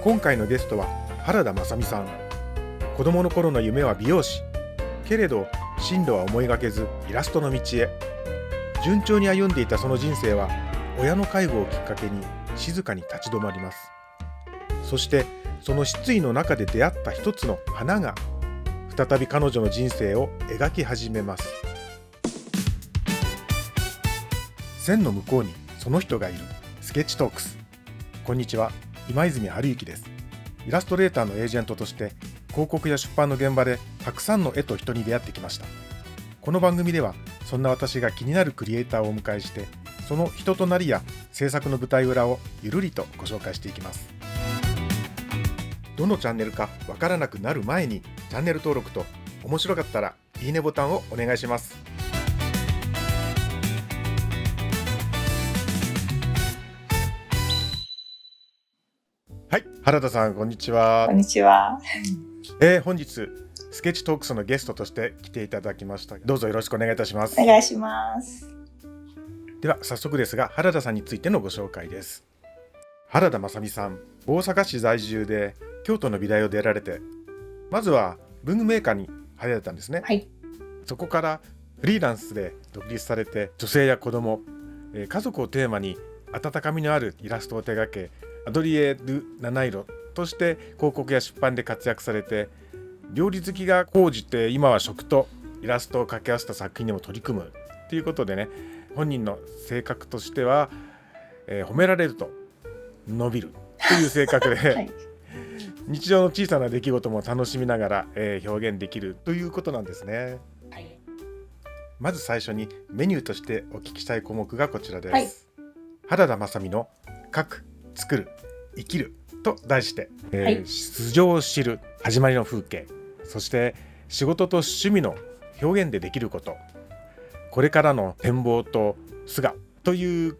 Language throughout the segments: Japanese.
今回のゲストは原田雅美さん。子供の頃の夢は美容師。けれど進路は思いがけずイラストの道へ。順調に歩んでいたその人生は親の介護をきっかけに静かに立ち止まります。そしてその失意の中で出会った一つの花が再び彼女の人生を描き始めます。線の向こうにその人がいるスケッチトークス。こんにちは、今泉春之です。イラストレーターのエージェントとして広告や出版の現場でたくさんの絵と人に出会ってきました。この番組ではそんな私が気になるクリエイターをお迎えして、その人となりや制作の舞台裏をゆるりとご紹介していきます。どのチャンネルかわからなくなる前にチャンネル登録と面白かったらいいねボタンをお願いします。はい、原田さんこんにちは。こんにちは。本日スケッチトークスのゲストとして来ていただきました。どうぞよろしくお願いいたします。お願いします。では早速ですが、原田さんについてのご紹介です。原田雅美さん、大阪市在住で京都の美大を出られて、まずは文具メーカーに入られたんですね。はい。そこからフリーランスで独立されて、女性や子供、家族をテーマに温かみのあるイラストを手掛け、アトリエ・ドゥ・七色として広告や出版で活躍されて、料理好きが高じて今は食とイラストを掛け合わせた作品にも取り組むということでね、本人の性格としては、褒められると伸びるという性格で、はい、日常の小さな出来事も楽しみながら、表現できるということなんですね。はい、まず最初にメニューとしてお聞きしたい項目がこちらです。はい、原田雅美の書く、作る、生きると題して、はい、素性を知る、始まりの風景、そして仕事と趣味の表現でできること、これからの展望と素顔という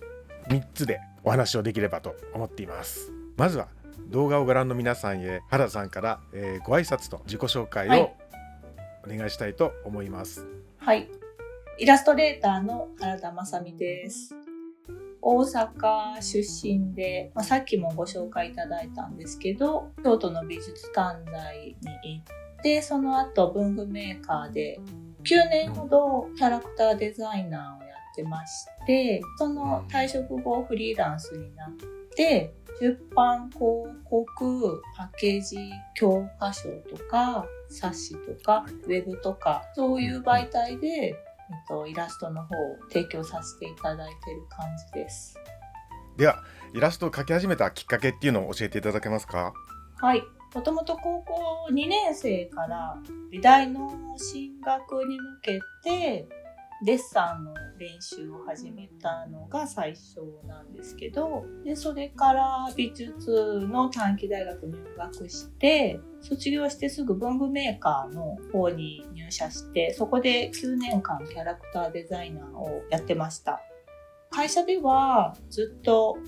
3つでお話をできればと思っています。まずは動画をご覧の皆さんへ原田さんから、ご挨拶と自己紹介をお願いしたいと思います。はい、イラストレーターの原田雅美です。大阪出身で、さっきもご紹介いただいたんですけど、京都の美術短大に行って、その後文具メーカーで9年ほどキャラクターデザイナーをやってまして、その退職後フリーランスになって出版、広告、パッケージ、教科書とか冊子とかウェブとかそういう媒体でイラストの方を提供させていただいている感じです。ではイラストを描き始めたきっかけっていうのを教えていただけますか？はい、もともと高校2年生から美大の進学に向けてデッサンの練習を始めたのが最初なんですけど、でそれから美術の短期大学に入学して、卒業してすぐ文具メーカーの方に入社して、そこで9年間キャラクターデザイナーをやってました。会社ではずっと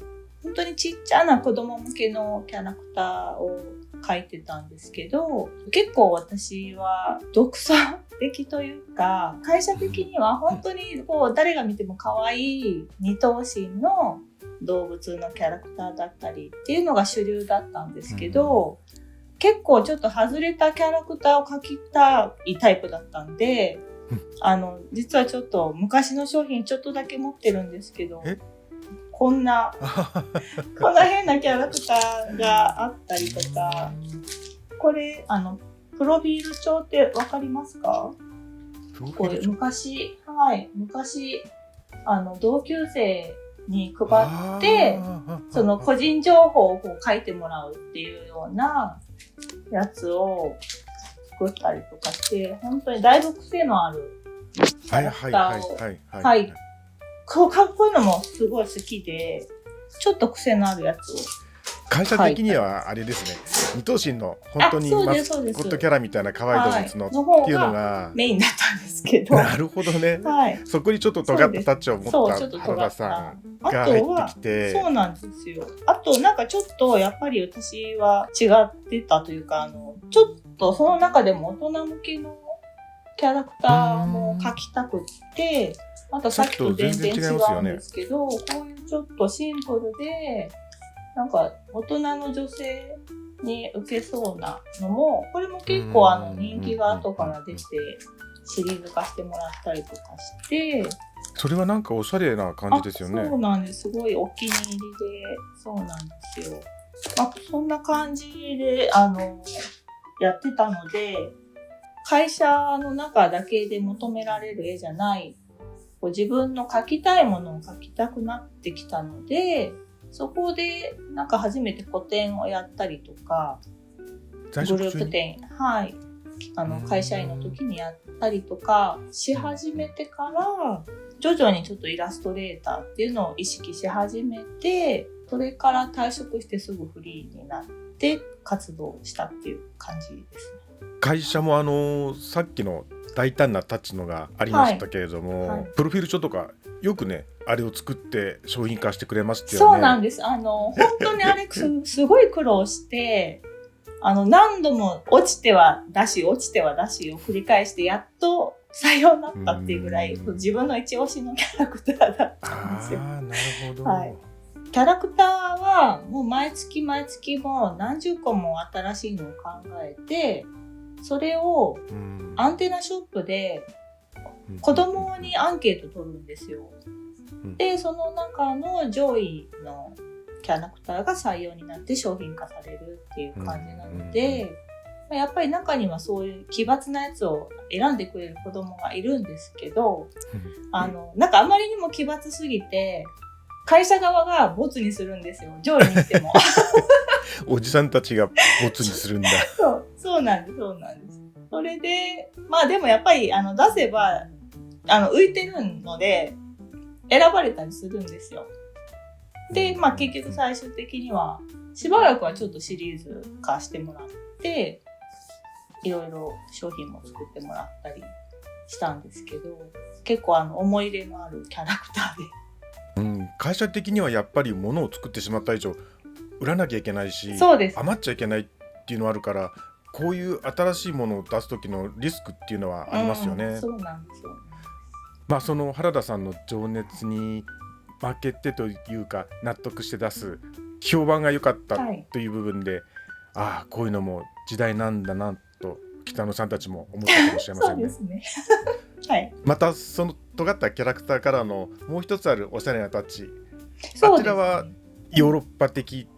本当にちっちゃな子供向けのキャラクターを描いてたんですけど、結構私は独創的というか、会社的には本当に誰が見ても可愛い二頭身の動物のキャラクターだったりっていうのが主流だったんですけど、結構ちょっと外れたキャラクターを描きたいタイプだったんで、実はちょっと昔の商品ちょっとだけ持ってるんですけど、こんな変なキャラクターがあったりとか、これプロフィール帳ってわかりますか？これ昔同級生に配って、その個人情報を書いてもらうっていうようなやつを作ったりとかして、本当にだいぶ癖のあるキャラクターをこういうのもすごい好きで、ちょっと癖のあるやつを。会社的にはあれですね、二頭身の本当にマスコットキャラみたいな可愛い動物のっていうのがメインだったんですけど。なるほどね。はい、そこにちょっと尖ったタッチを持った原田さんが入ってきて。そうなんですよ。あとなんかちょっとやっぱり私は違ってたというか、ちょっとその中でも大人向けのキャラクターも描きたくって、またさっきと全然違うんですけど、こういうちょっとシンプルでなんか大人の女性に受けそうなのも、これも結構人気が後から出てシリーズ化してもらったりとかして、それはなんかおしゃれな感じですよね。そうなんです。すごいお気に入りで、そうなんですよ。そんな感じでやってたので、会社の中だけで求められる絵じゃない、こう自分の描きたいものを描きたくなってきたので、そこでなんか初めて個展をやったりとか、グループ展、はい、会社員の時にやったりとかし始めてから、徐々にちょっとイラストレーターっていうのを意識し始めて、それから退職してすぐフリーになって活動したっていう感じですね。会社もさっきの大胆なタッチのがありましたけれども、はいはい、プロフィール帳とかよくねあれを作って商品化してくれましたよね。そうなんです。本当にあれすごい苦労して何度も落ちては出し落ちては出しを繰り返してやっと採用になったっていうぐらい自分の一押しのキャラクターだったんですよ。なるほど、はい、キャラクターはもう毎月毎月も何十個も新しいのを考えて、それをアンテナショップで子供にアンケート取るんですよ。で、その中の上位のキャラクターが採用になって商品化されるっていう感じなので、やっぱり中にはそういう奇抜なやつを選んでくれる子供がいるんですけど、なんかあまりにも奇抜すぎて会社側がボツにするんですよ、上位にしても。おじさんたちがボツにするんだ。そうなんです。それで、でもやっぱり出せば浮いてるので選ばれたりするんですよ。で、結局最終的にはしばらくはちょっとシリーズ化してもらって、いろいろ商品も作ってもらったりしたんですけど、結構思い入れのあるキャラクターで。会社的にはやっぱり物を作ってしまった以上売らなきゃいけないし、余っちゃいけないっていうのはあるから、こういう新しいものを出す時のリスクっていうのはありますよね。そうなんですよ。その原田さんの情熱に負けてというか納得して出す評判が良かったという部分で、こういうのも時代なんだなと北野さんたちも思ったかもしれませんね。そうですね。はい。またその尖ったキャラクターからのもう一つあるおしゃれなタッチ、あちらはヨーロッパ的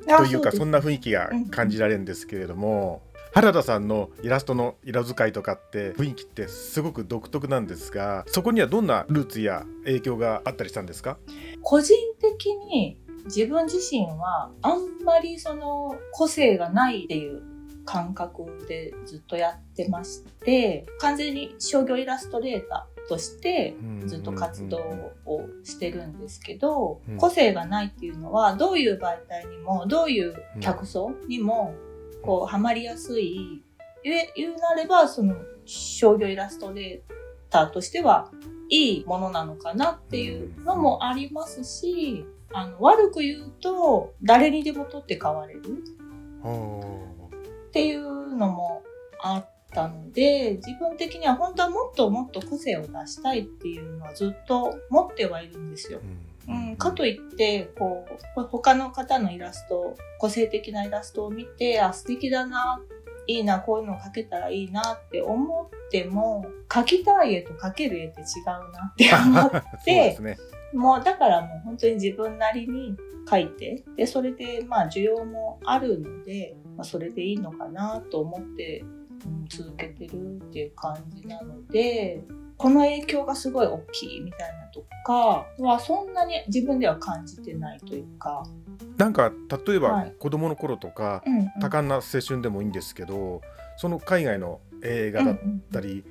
というか、そんな雰囲気が感じられるんですけれども、原田さんのイラストの色使いとかって雰囲気ってすごく独特なんですが、そこにはどんなルーツや影響があったりしたんですか？個人的に自分自身はあんまりその個性がないっていう感覚でずっとやってまして、完全に商業イラストレーターとしてずっと活動をしてるんですけど、個性がないっていうのはどういう媒体にもどういう客層にもこうハマりやすい、言うなればその商業イラストレーターとしてはいいものなのかなっていうのもありますし、悪く言うと誰にでも取って代われるっていうのもあったので、自分的には本当はもっともっと個性を出したいっていうのはずっと持ってはいるんですよ。かといってこう他の方のイラスト、個性的なイラストを見て、素敵だな、いいな、こういうのを描けたらいいなって思っても、描きたい絵と描ける絵って違うなって思ってそうですね。もうだからもう本当に自分なりに描いて、でそれで需要もあるので、それでいいのかなと思って、続けてるっていう感じなので、この影響がすごい大きいみたいなとかはそんなに自分では感じてないというか。なんか例えば子供の頃とか、多感な青春でもいいんですけど、その海外の映画だったり、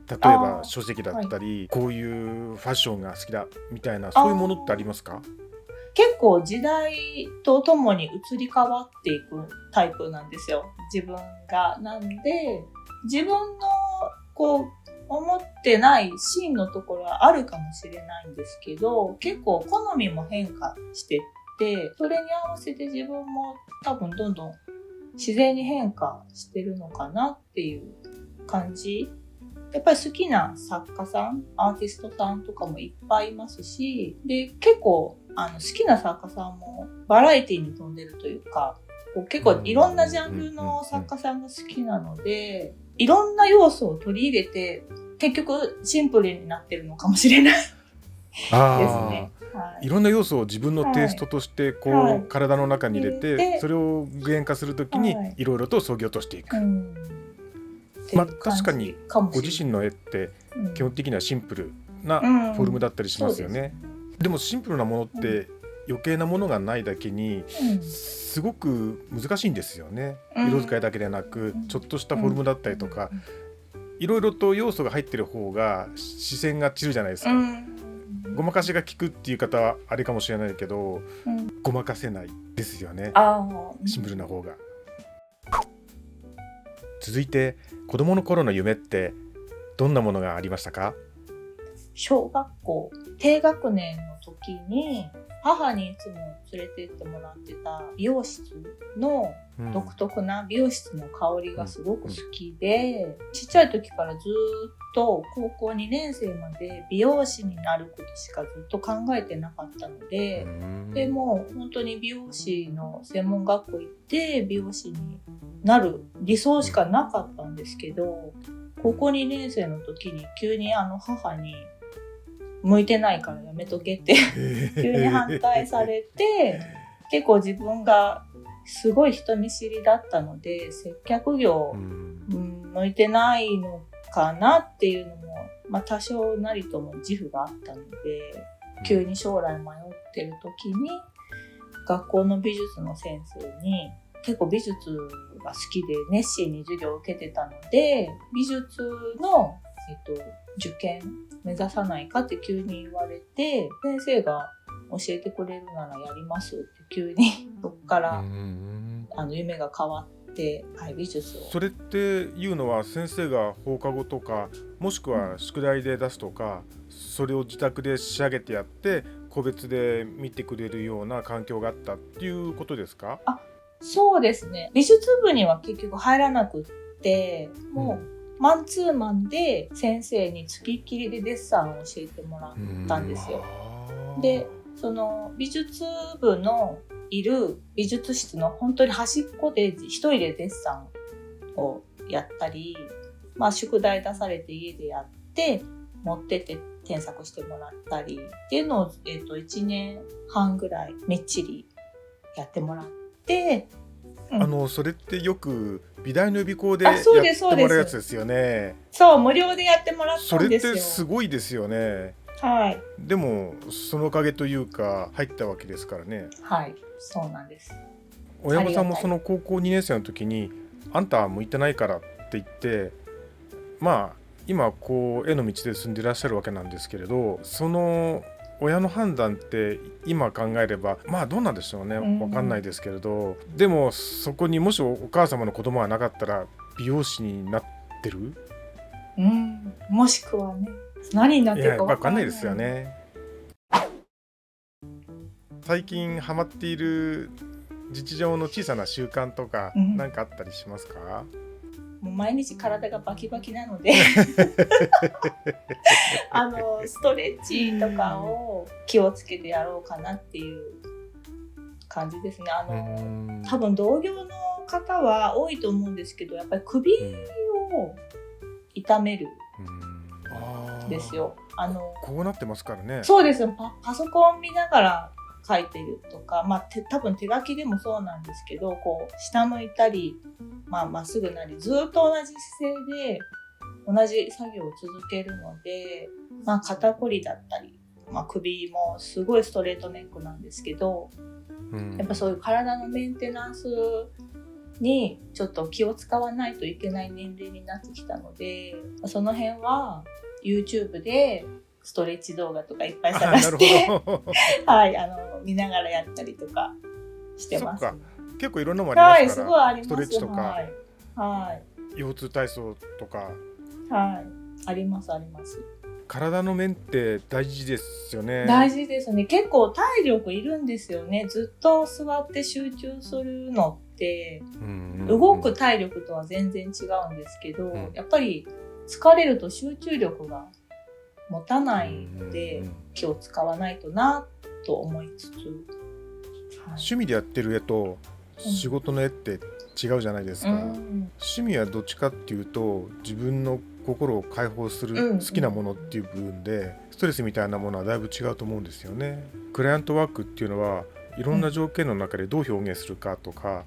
例えば書籍だったり、こういうファッションが好きだみたいな、そういうものってありますか？結構時代とともに移り変わっていくタイプなんですよ、自分が。なんで自分のこう思ってないシーンのところはあるかもしれないんですけど、結構好みも変化してって、それに合わせて自分も多分どんどん自然に変化してるのかなっていう感じ。やっぱり好きな作家さん、アーティストさんとかもいっぱいいますし、で結構好きな作家さんもバラエティに富んでるというか、こう結構いろんなジャンルの作家さんが好きなので、いろんな要素を取り入れて、結局シンプルになってるのかもしれないですね。いろんな要素を自分のテイストとしてこう、体の中に入れて、それを具現化するときにいろいろと削ぎ落としていく。確かにご自身の絵って基本的にはシンプルなフォルムだったりしますよね。でもシンプルなものって余計なものがないだけにすごく難しいんですよね。色使いだけでなくちょっとしたフォルムだったりとか、いろいろと要素が入ってる方が視線が散るじゃないですか。ごまかしが効くっていう方はあれかもしれないけど、ごまかせないですよね、シンプルな方が。続いて子供の頃の夢ってどんなものがありましたか？小学校低学年の時に母にいつも連れて行ってもらってた美容室の独特な美容室の香りがすごく好きで、ちっちゃい時からずっと高校2年生まで美容師になることしかずっと考えてなかったので、でも本当に美容師の専門学校行って美容師になる理想しかなかったんですけど、高校2年生の時に急に母に向いてないからやめとけって急に反対されて、結構自分がすごい人見知りだったので接客業、向いてないのかなっていうのも、多少なりとも自負があったので、急に将来迷ってる時に学校の美術の先生に結構美術が好きで熱心に授業を受けてたので、美術の、受験目指さないかって急に言われて、先生が教えてくれるならやりますって急にそこから夢が変わって、美術を。それっていうのは先生が放課後とかもしくは宿題で出すとか、それを自宅で仕上げてやって個別で見てくれるような環境があったっていうことですか？そうですね。美術部には結局入らなくって、もうマンツーマンで先生に付きっきりでデッサンを教えてもらったんですよ。で、その美術部のいる美術室の本当に端っこで一人でデッサンをやったり、宿題出されて家でやって持ってって添削してもらったりっていうのを、1年半ぐらいみっちりやってもらって、それってよく美大の予備校でやってもらうやつですよね。そう、無料でやってもらったんですよ。それってすごいですよね。はい。でもそのおかげというか入ったわけですからね。はい、そうなんです。親御さんもその高校2年生の時にあんたは向いてないからって言って、今こう絵の道で進んでいらっしゃるわけなんですけれど、その親の判断って今考えればどうなんでしょうね、分かんないですけれど、でもそこにもしお母様の子供がなかったら美容師になってる？もしくはね、何になってるか分かんないですよね。最近ハマっている日常の小さな習慣とか何かあったりしますか？もう毎日体がバキバキなのでストレッチとかを気をつけてやろうかなっていう感じですね。多分同業の方は多いと思うんですけど、やっぱり首を痛めるんですよ。こうなってますからね。そうですよ。パソコン見ながら書いてるとか、多分手書きでもそうなんですけど、こう下向いたり、まっすぐなり、ずっと同じ姿勢で同じ作業を続けるので、肩こりだったり、首もすごいストレートネックなんですけど、やっぱそういう体のメンテナンスにちょっと気を使わないといけない年齢になってきたので、その辺は YouTube でストレッチ動画とかいっぱい探して見ながらやったりとかしてます。そっか、結構いろんなものありますから、すごいあります。ストレッチとか、腰痛体操とか、ありますあります。体の面って大事ですよね。大事ですね。結構体力いるんですよね。ずっと座って集中するのって、動く体力とは全然違うんですけど、やっぱり疲れると集中力が持たないので、気を使わないとなと思いつつ、はい、趣味でやってる絵と仕事の絵って違うじゃないですか、趣味はどっちかっていうと自分の心を解放する好きなものっていう部分で、ストレスみたいなものはだいぶ違うと思うんですよね。クライアントワークっていうのはいろんな条件の中でどう表現するかとか、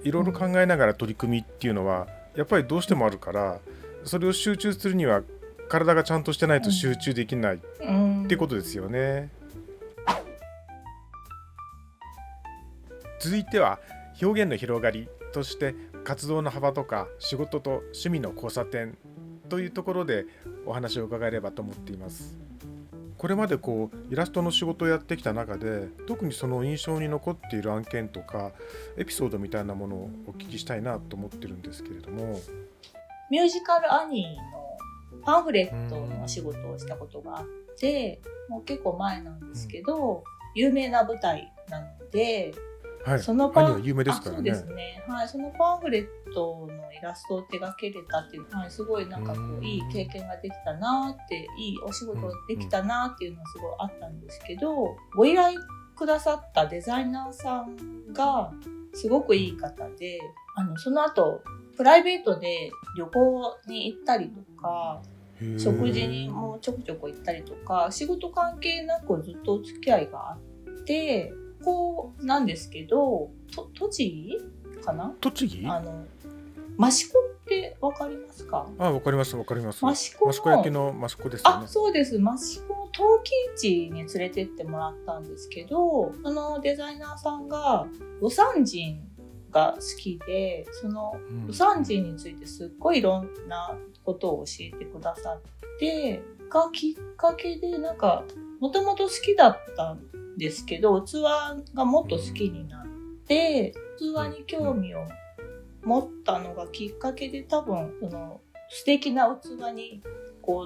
いろいろ考えながら取り組みっていうのはやっぱりどうしてもあるから、それを集中するには体がちゃんとしてないと集中できないってことですよね。続いては表現の広がりとして活動の幅とか仕事と趣味の交差点というところでお話を伺えればと思っています。これまでイラストの仕事をやってきた中で特にその印象に残っている案件とかエピソードみたいなものをお聞きしたいなと思ってるんですけれども。ミュージカルアニーのパンフレットの仕事をしたことがあって、もう結構前なんですけど、有名な舞台なので、はい、そのアニーは有名ですからね。そうですね、はい、そのパンフレットのイラストを手掛けれたっていうのは、すごいなんかいい経験ができたなって、いいお仕事できたなっていうのはすごいあったんですけど、ご依頼くださったデザイナーさんがすごくいい方で、その後プライベートで旅行に行ったりとか、食事にもちょくちょく行ったりとか、仕事関係なくずっとお付き合いがあって、こうなんですけど、栃木かな？栃木？益子ってわかりますか？わかります、わかります。益子焼きの益子ですよね。そうです。益子陶器市に連れてってもらったんですけど、そのデザイナーさんが魯山人が好きで、その魯山人についてすっごいいろんなことを教えてくださってがきっかけで、なんかもともと好きだったんですけど、器がもっと好きになって、器に興味を持ったのがきっかけで、多分その素敵な器に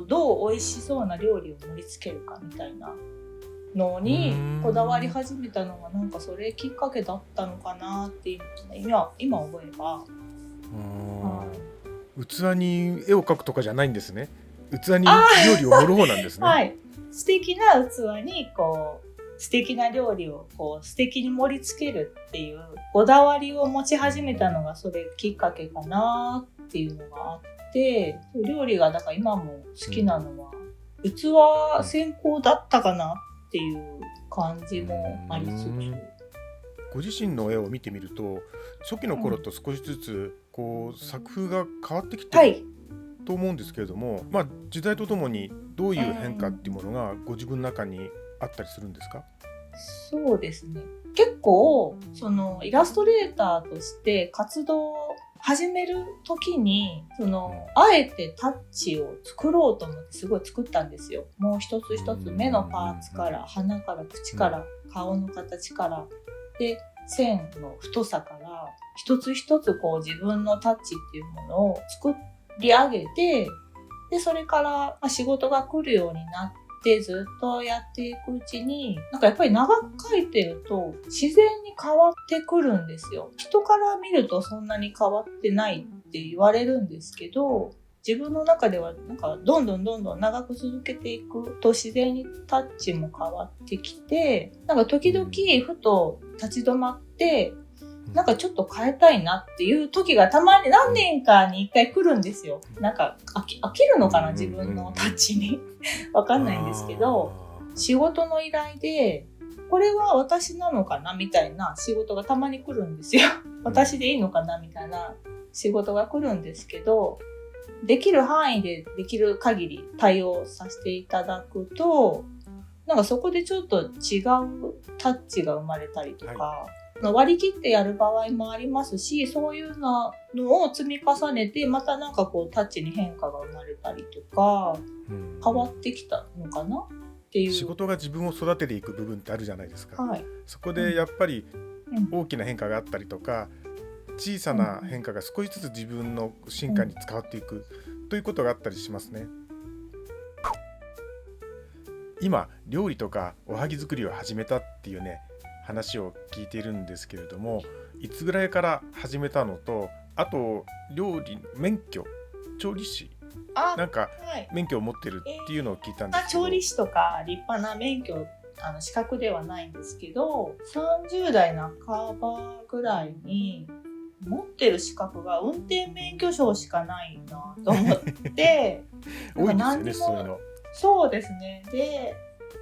どう美味しそうな料理を盛り付けるかみたいなのにこだわり始めたのが、なんかそれきっかけだったのかなっていうの今思えば。器に絵を描くとかじゃないんですね。器に料理を盛る方なんですね。はい、素敵な器に素敵な料理を素敵に盛り付けるっていうこだわりを持ち始めたのがそれきっかけかなっていうのがあって、料理がだから今も好きなのは器先行だったかなっていう感じもありつつ、ご自身の絵を見てみると初期の頃と少しずつ作風が変わってきてると思うんですけれども、時代とともにどういう変化っていうものがご自分の中にあったりするんですか？そうですね。結構そのイラストレーターとして活動を始める時にあえてタッチを作ろうと思ってすごい作ったんですよ。もう一つ一つ目のパーツから鼻から口から顔の形からで線の太さから一つ一つ自分のタッチっていうものを作り上げて、でそれから仕事が来るようになってずっとやっていくうちに、なんかやっぱり長く描いてると自然に変わってくるんですよ。人から見るとそんなに変わってないって言われるんですけど、自分の中ではなんかどんどん長く続けていくと自然にタッチも変わってきて、なんか時々ふと立ち止まってなんかちょっと変えたいなっていう時がたまに何年かに一回来るんですよ。なんか飽きるのかな、自分のタッチにわかんないんですけど、仕事の依頼でこれは私なのかなみたいな仕事がたまに来るんですよ。私でいいのかなみたいな仕事が来るんですけど、できる範囲でできる限り対応させていただくと、なんかそこでちょっと違うタッチが生まれたりとか、割り切ってやる場合もありますし、そういうのを積み重ねてまたなんかタッチに変化が生まれたりとか、変わってきたのかなっていう。仕事が自分を育てていく部分ってあるじゃないですか、はい、そこでやっぱり大きな変化があったりとか、小さな変化が少しずつ自分の進化に伝わっていくということがあったりしますね。今料理とかおはぎ作りを始めたっていうね話を聞いているんですけれども、いつぐらいから始めたのと、あと料理免許調理師なんか免許を持ってるっていうのを聞いたんですけど、調理師とか立派な免許資格ではないんですけど、30代半ばぐらいに持ってる資格が運転免許証しかないなと思って多いですよね、何にもそういうの。そうですね。で、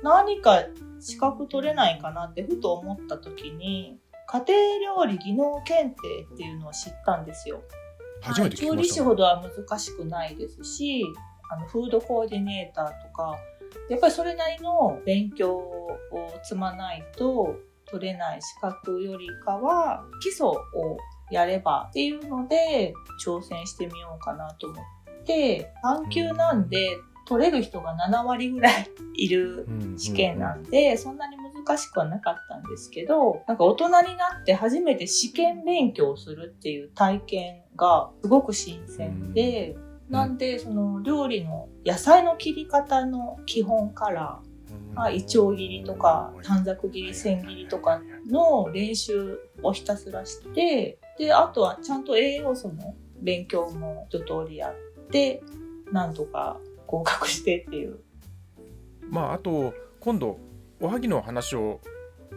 何か資格取れないかなってふと思った時に、家庭料理技能検定っていうのを知ったんですよ。初めて聞き調ました。理師ほどは難しくないですし、フードコーディネーターとか、やっぱりそれなりの勉強を積まないと取れない資格よりかは、基礎をやればっていうので挑戦してみようかなと思って、3級なんで取れる人が7割ぐらいいる試験なんで、そんなに難しくはなかったんですけど、なんか大人になって初めて試験勉強をするっていう体験がすごく新鮮で、なんでその料理の野菜の切り方の基本からイチョウ切りとか短冊切り千切りとかの練習をひたすらして、であとはちゃんと栄養素の勉強も一通りやってなんとか合格してっていう。あと今度おはぎの話を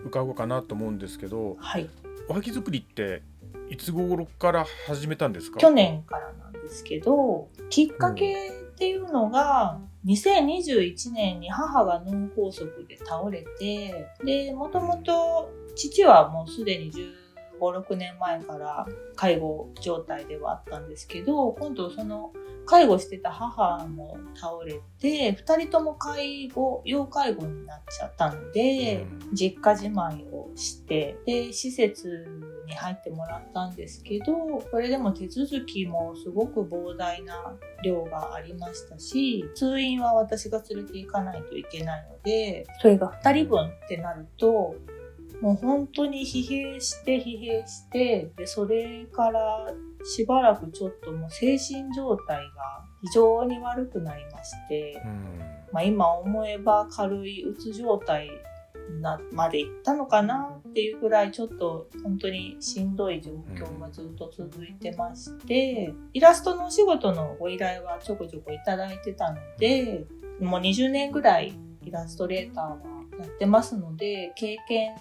伺おうかなと思うんですけど、はい、おはぎ作りっていつ頃から始めたんですか？去年からなんですけど、きっかけっていうのが2021年に母が脳梗塞で倒れて、でもともと父はもうすでに15、6年前から介護状態ではあったんですけど、今度その介護してた母も倒れて、2人とも要介護になっちゃったので、実家じまいをして、で、施設に入ってもらったんですけど、それでも手続きもすごく膨大な量がありましたし、通院は私が連れて行かないといけないので、それが2人分ってなると、もう本当に疲弊して、で、それからしばらくちょっともう精神状態が非常に悪くなりまして、今思えば軽いうつ状態まで行ったのかなっていうぐらいちょっと本当にしんどい状況がずっと続いてまして、イラストのお仕事のご依頼はちょこちょこいただいてたので、もう20年ぐらいイラストレーターはやってますので、経験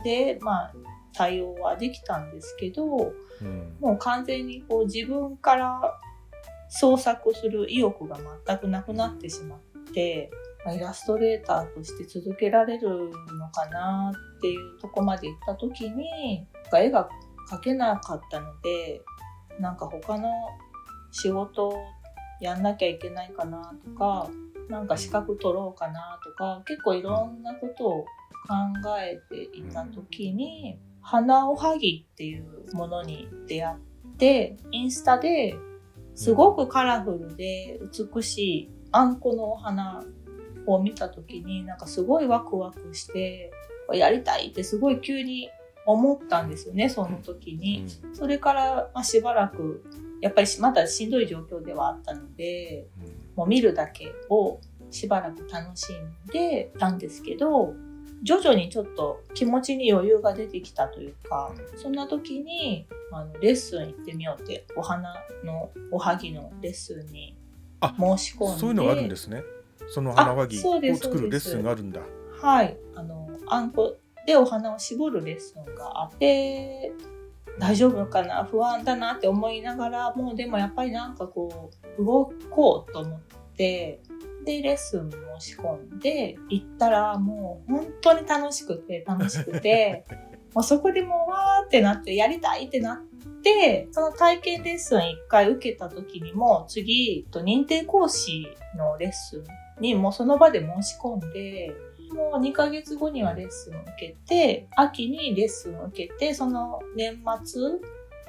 で対応はできたんですけど、もう完全に自分から創作する意欲が全くなくなってしまって、イラストレーターとして続けられるのかなっていうとこまで行った時に、絵が描けなかったので、なんか他の仕事をやんなきゃいけないかなとか、なんか資格取ろうかなとか、結構いろんなことを考えていた時に、花おはぎっていうものに出会って、インスタですごくカラフルで美しいあんこのお花を見た時に、なんかすごいワクワクして、やりたいってすごい急に思ったんですよね、その時に。それからしばらくやっぱりまだしんどい状況ではあったので、もう見るだけをしばらく楽しんでたんですけど、徐々にちょっと気持ちに余裕が出てきたというか、そんな時にレッスン行ってみようって、お花のおはぎのレッスンに申し込んで。そういうのがあるんですね。その花おはぎを作るレッスンがあるんだ。はい、あんこでお花を絞るレッスンがあって、大丈夫かな、不安だなって思いながらも、でもやっぱりなんか動こうと思って、でレッスン申し込んで行ったら、もう本当に楽しくてもうそこでもうわーってなって、やりたいってなって、その体験レッスン1回受けた時にも、次認定講師のレッスンにもうその場で申し込んで、もう2ヶ月後にはレッスンを受けて、秋にレッスンを受けて、その年末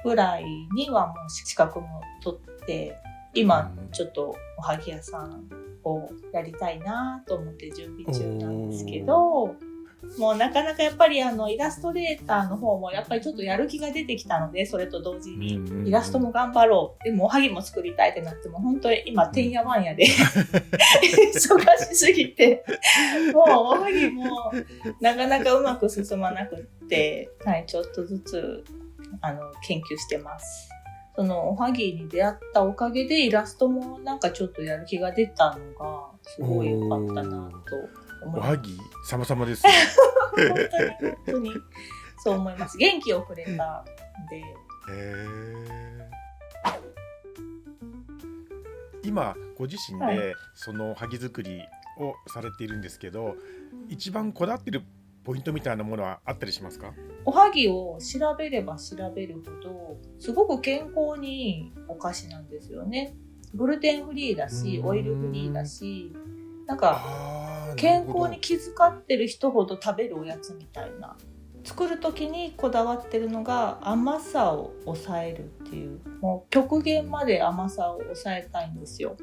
ぐらいにはもう資格も取って、今ちょっとおはぎ屋さんをやりたいなと思って準備中なんですけど、もうなかなかやっぱりイラストレーターの方もやっぱりちょっとやる気が出てきたので、それと同時にイラストも頑張ろう、でもおはぎも作りたいってなっても、本当に今てんやわんやで忙しすぎて、もうおはぎもなかなかうまく進まなくって、はい、ちょっとずつ研究してます。そのおはぎに出会ったおかげでイラストもなんかちょっとやる気が出たのがすごい良かったなと思います。おはぎ様々ですね。本当にそう思います。元気をくれたんで。今ご自身はいでそのおはぎ作りをされているんですけど、一番こだわってるポイントみたいなものはあったりしますか？おはぎを調べれば調べるほどすごく健康にいいお菓子なんですよね。グルテンフリーだし、オイルフリーだし、なんか健康に気遣ってる人ほど食べるおやつみたいな。作る時にこだわってるのが甘さを抑えるっていう、もう極限まで甘さを抑えたいんですよ。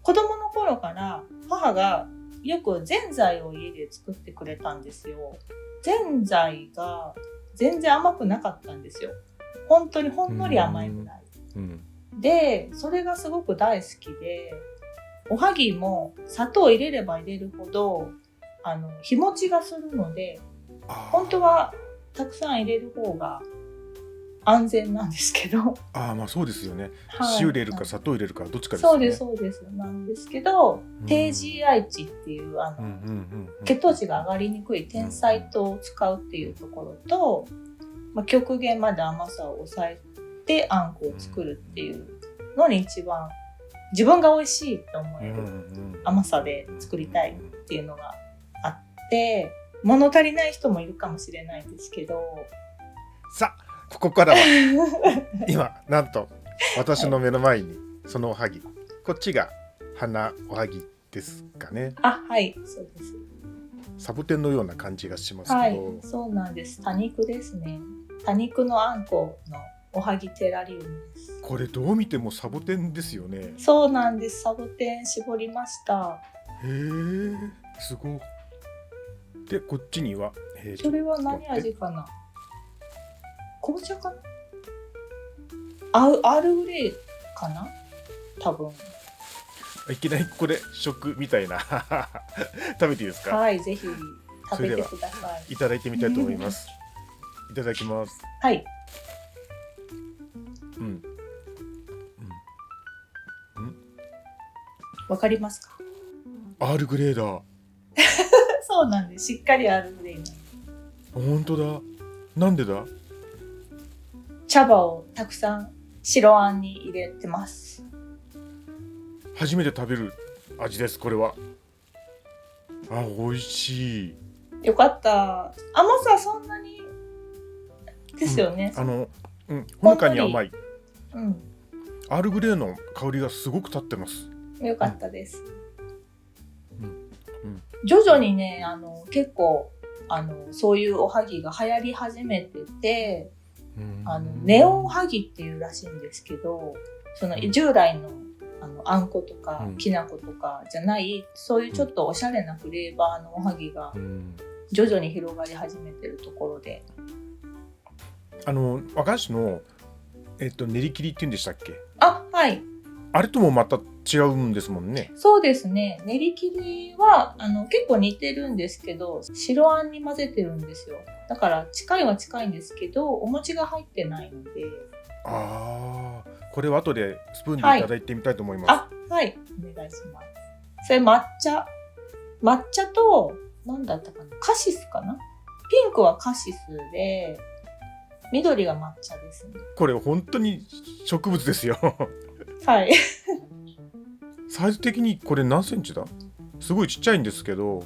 子供の頃から母がよくぜんざいを家で作ってくれたんですよ。ぜんざいが全然甘くなかったんですよ。本当にほんのり甘いぐらい。で、それがすごく大好きで、おはぎも砂糖を入れれば入れるほど日持ちがするので、本当はたくさん入れる方が安全なんですけど。まあそうですよね。はい、塩入れるか砂糖入れるかどっちかですよね。そうですなんですけど、低 GI 値っていう血糖値が上がりにくい天才糖を使うっていうところと、極限まで甘さを抑えてあんこを作るっていうのに一番自分が美味しいと思える甘さで作りたいっていうのがあって、物足りない人もいるかもしれないんですけど、さあここからは今なんと私の目の前にそのおはぎ、こっちが花おはぎですかね。はい、そうです。サボテンのような感じがしますけど、はい、そうなんです。多肉ですね。多肉のあんこのおはぎテラリウムです。これどう見てもサボテンですよね。そうなんです。サボテン絞りました。へえ、すごい。でこっちには、それは何味かな。紅茶かな。アールグレイかな多分。いきなりこれ食みたいな食べていいですか？はい、ぜひ食べてください。いただいてみたいと思いますいただきます。はい。わかりますか？アールグレーだ。そうなんです。しっかりアールグレイなんです。本当だ。なんでだ？茶葉をたくさん白あんに入れてます。初めて食べる味です。これは美味しい。よかった。甘さそんなにですよね。ほのかに甘い。アールグレーの香りがすごく立ってます。よかったです。徐々にね、結構そういうおはぎが流行り始めてて、ネオンおはぎっていうらしいんですけど、その従来のあんことかきな粉とかじゃない、そういうちょっとおしゃれなフレーバーのおはぎが徐々に広がり始めてるところで、和菓子の練り切りって言うんでしたっけ？はい。あれともまた違うんですもんね。そうですね。練り切りは結構似てるんですけど、白あんに混ぜてるんですよ。だから近いは近いんですけど、お餅が入ってないので。これは後でスプーンでいただいてみたいと思います。はい、お願いします。それ抹茶と何だったかな、カシスかな。ピンクはカシスで、緑が抹茶ですね。これ本当に植物ですよ。はい。サイズ的にこれ何センチだ？すごいちっちゃいんですけど、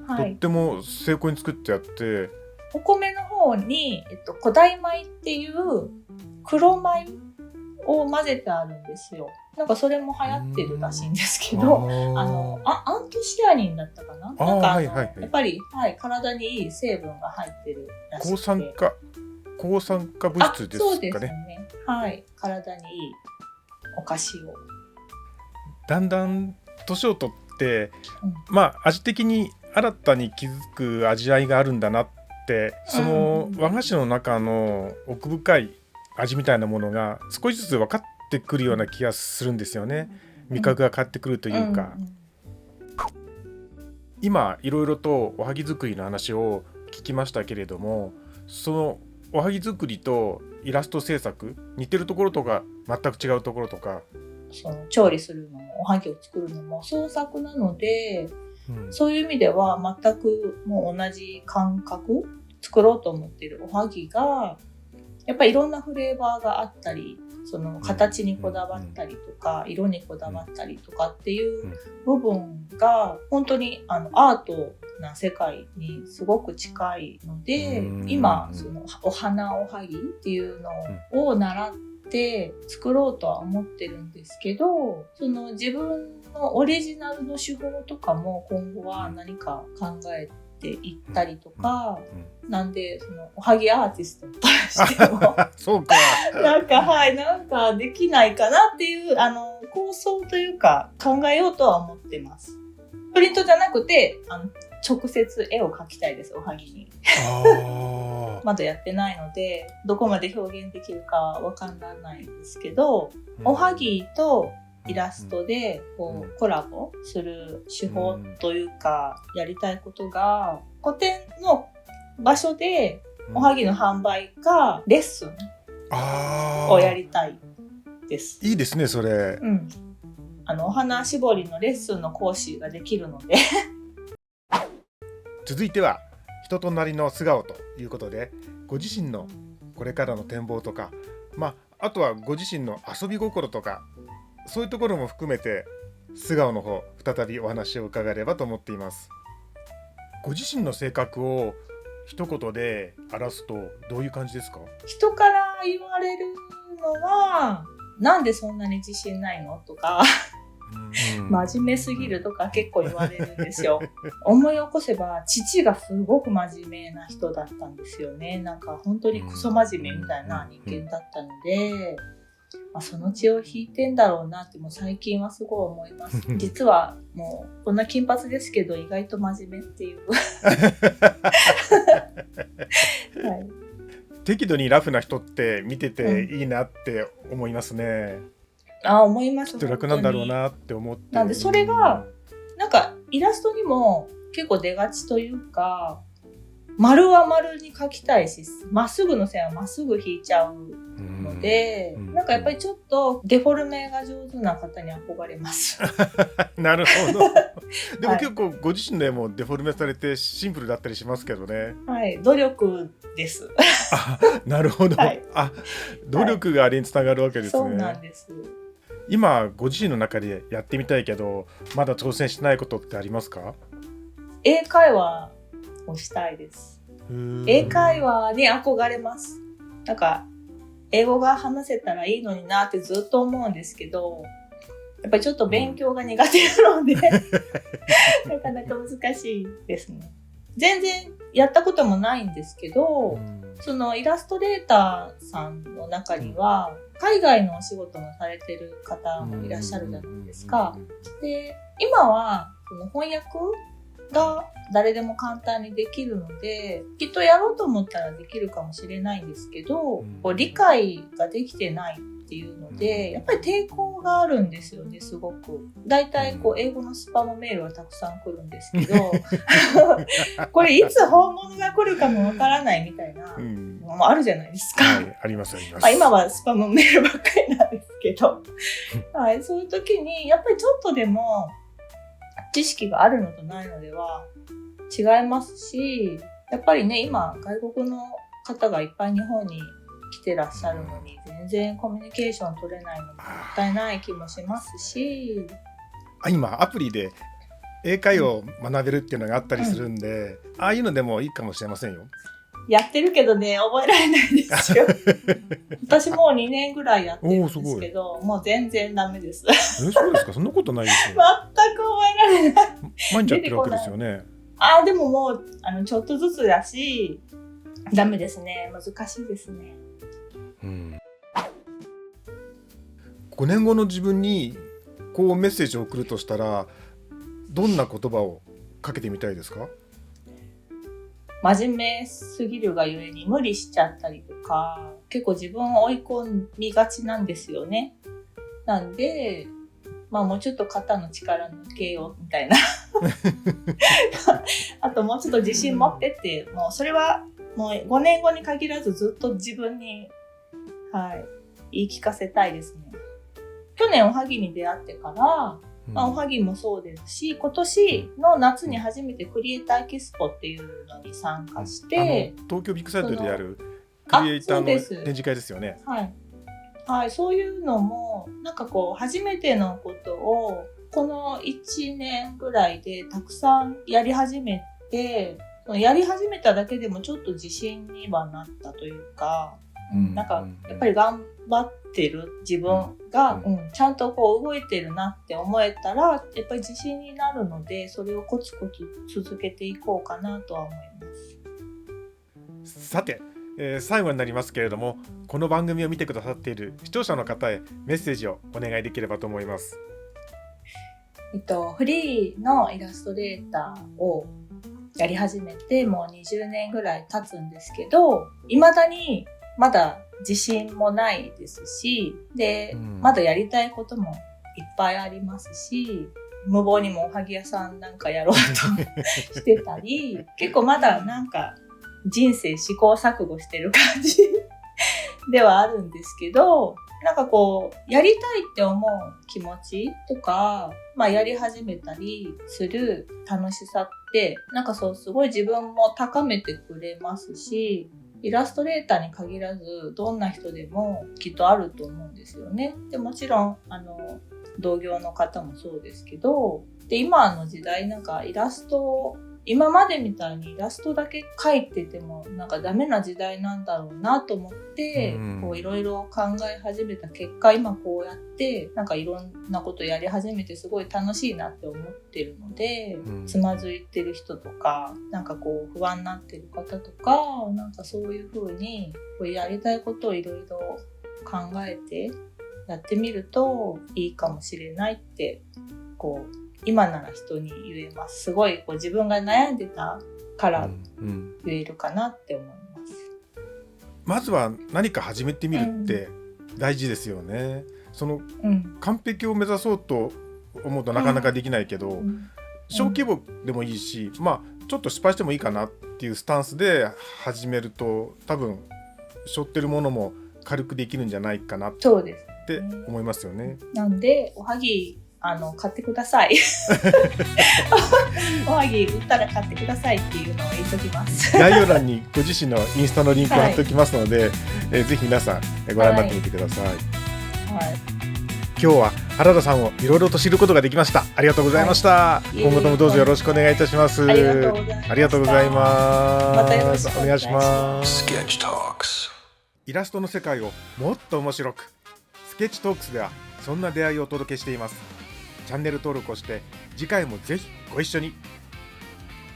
とっても精巧に作ってあって、お米の方に、古代米っていう黒米を混ぜてあるんですよ。なんかそれも流行ってるらしいんですけど、アントシアニンだったかな。なんかやっぱり、体にいい成分が入ってるらしくて。抗酸化物質ですかね。そうですね。はい、体にいいお菓子を。だんだん年を取って、味的に新たに気づく味わいがあるんだなって、その和菓子の中の奥深い味みたいなものが少しずつ分かってくるような気がするんですよね。味覚が変わってくるというか、今いろいろとおはぎ作りの話を聞きましたけれども、そのおはぎ作りとイラスト制作、似てるところとか全く違うところとか、その調理するのもおはぎを作るのも創作なので、そういう意味では全くもう同じ感覚作ろうと思っているおはぎがやっぱりいろんなフレーバーがあったり、その形にこだわったりとか、色にこだわったりとかっていう部分が本当にアートな世界にすごく近いので、今そのお花おはぎっていうのを習って作ろうとは思ってるんですけど、その自分のオリジナルの手法とかも今後は何か考えていったりとか、なんでそのおはぎアーティストとしてもそうかなんかできないかなっていう構想というか考えようとは思ってます。プリントじゃなくて直接絵を描きたいです、おはぎに。まだやってないのでどこまで表現できるかはわからないんですけど、おはぎとイラストでこうコラボする手法というかやりたいことが、個展の場所でおはぎの販売かレッスンをやりたいです。いいですねそれ。お花絞りのレッスンの講師ができるので続いては人となりの素顔ということで、ご自身のこれからの展望とか、あとはご自身の遊び心とか、そういうところも含めて素顔の方再びお話を伺えればと思っています。ご自身の性格を一言で表すとどういう感じですか？人から言われるのはなんでそんなに自信ないのとか真面目すぎるとか結構言われるんですよ。思い起こせば父がすごく真面目な人だったんですよね。なんか本当にクソ真面目みたいな人間だったので、その血を引いてんだろうなってもう最近はすごい思います。実はもうこんな金髪ですけど意外と真面目っていう、はい、適度にラフな人って見てていいなって思いますね。思います。きっと楽なんだろうなって思って。なんでそれがなんかイラストにも結構出がちというか、丸は丸に描きたいし、まっすぐの線はまっすぐ引いちゃうので、なんかやっぱりちょっとデフォルメが上手な方に憧れます。なるほど。でも結構ご自身でもデフォルメされてシンプルだったりしますけどね。はい、努力です。なるほど、はい、努力があれにつながるわけですね。そうなんです。今ご自身の中でやってみたいけどまだ挑戦してないことってありますか？英会話をしたいです。英会話に憧れます。なんか英語が話せたらいいのになってずっと思うんですけど、やっぱりちょっと勉強が苦手なので、なかなか難しいですね。全然やったこともないんですけど、そのイラストレーターさんの中には海外のお仕事もされてる方もいらっしゃるじゃないですか。で、今はその翻訳が誰でも簡単にできるので、きっとやろうと思ったらできるかもしれないんですけど、こう理解ができてないっていうので、やっぱり抵抗があるんですよね、すごく。だいたいこう英語のスパムメールはたくさん来るんですけど、これいつ本物が来るかもわからないみたいなのもあるじゃないですか。はい、ありますあります。今はスパムメールばっかりなんですけど、はい、そういう時にやっぱりちょっとでも知識があるのとないのでは違いますし、やっぱりね、今外国の方がいっぱい日本に来てらっしゃるのに全然コミュニケーション取れないのももったいない気もしますし、今アプリで英会話を学べるっていうのがあったりするんで、ああいうのでもいいかもしれませんよ。やってるけどね、覚えられないですよ。私もう2年ぐらいやってるんですけど、もう全然ダメです。そうですか？そんなことないですよ。全く覚えられない。毎日やってるわけですよね。でももうちょっとずつだし、ダメですね。難しいですね。5年後の自分にこうメッセージを送るとしたら、どんな言葉をかけてみたいですか？真面目すぎるがゆえに無理しちゃったりとか、結構自分を追い込みがちなんですよね。なんで、もうちょっと肩の力抜けようみたいな。あともうちょっと自信持ってって、もうそれはもう5年後に限らずずっと自分に、言い聞かせたいですね。去年おはぎに出会ってから、おはぎもそうですし、今年の夏に初めてクリエイターエキスポっていうのに参加して、東京ビッグサイトでやるクリエイターの展示会ですよね。はい、そういうのもなんかこう初めてのことをこの1年ぐらいでたくさんやり始めて、やり始めただけでもちょっと自信にはなったというか、なんかやっぱり頑張ってる自分が、ちゃんとこう動いてるなって思えたらやっぱり自信になるので、それをコツコツ続けていこうかなとは思います。さて、最後になりますけれども、この番組を見てくださっている視聴者の方へメッセージをお願いできればと思います。フリーのイラストレーターをやり始めてもう20年ぐらい経つんですけど、未だにまだ自信もないですし、で、まだやりたいこともいっぱいありますし、無謀にもおはぎ屋さんなんかやろうとしてたり、結構まだなんか人生試行錯誤してる感じではあるんですけど、なんかこうやりたいって思う気持ちとか、やり始めたりする楽しさってなんかそうすごい自分も高めてくれますし、イラストレーターに限らずどんな人でもきっとあると思うんですよね。でもちろん同業の方もそうですけど、で今の時代なんかイラスト、今までみたいにイラストだけ描いててもなんかダメな時代なんだろうなと思って、こういろいろ考え始めた結果、今こうやってなんかいろんなことやり始めてすごい楽しいなって思ってるので、つまずいてる人とか、なんかこう不安になってる方とか、なんかそういう風にこうやりたいことをいろいろ考えてやってみるといいかもしれないってこう今なら人に言えます。すごいこう自分が悩んでたから言えるかなって思います。まずは何か始めてみるって大事ですよね。完璧を目指そうと思うとなかなかできないけど、小規模でもいいし、ちょっと失敗してもいいかなっていうスタンスで始めると、多分背負ってるものも軽くできるんじゃないかなって思いますよね。なんでおはぎ買ってくださいおはぎ売ったら買ってくださいっていうのを言っときます概要欄にご自身のインスタのリンクを貼っておきますので、ぜひ皆さんご覧になってみてください。今日は原田さんをいろいろと知ることができました。ありがとうございました。今後ともどうぞよろしくお願いいたします。ありがとうございます。またよろしくお願いします。イラストの世界をもっと面白く、スケッチトークスではそんな出会いをお届けしています。チャンネル登録をして次回もぜひご一緒に。